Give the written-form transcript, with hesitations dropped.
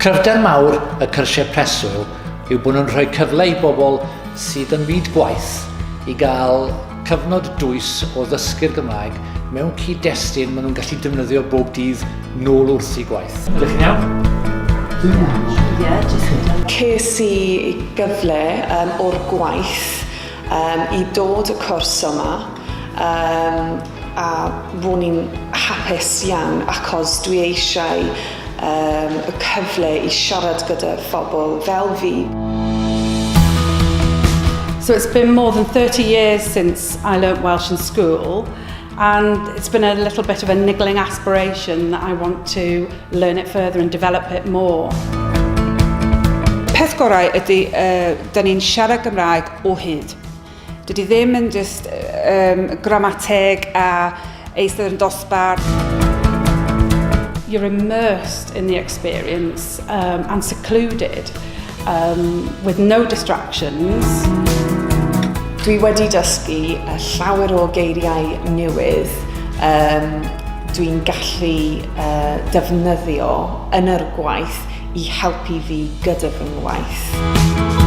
Cryfder mawr y cyrsiau Preswyl yw bod nhw'n rhoi cyfle I bobl sydd yn byd gwaith I gael cyfnod dwys o ddysgu'r Gymraeg mewn cyd-destun maen nhw'n gallu defnyddio bob dydd nôl wrth I gwaith. Ydych chi'n iawn? Ces I gyfle o'r gwaith I dod y cwrs yma a bod ni'n hapus iawn achos dwi eisiau y cyfle I siarad gyda phobl fel fi. So it's been more than 30 years since I learnt Welsh in school, and it's been a little bit of a niggling aspiration that I want to learn it further and develop it more. Peth gorau ydy, da ni'n siarad Gymraeg o hyd. Dydy ddim yn just gramateg a eistedd yn dosbarth. You're immersed in the experience and secluded with no distractions. Dwi wedi dysgu llawer o geiriau newydd dwi'n gallu defnyddio yn yr gwaith I helpu fi gyda fy ngwaith.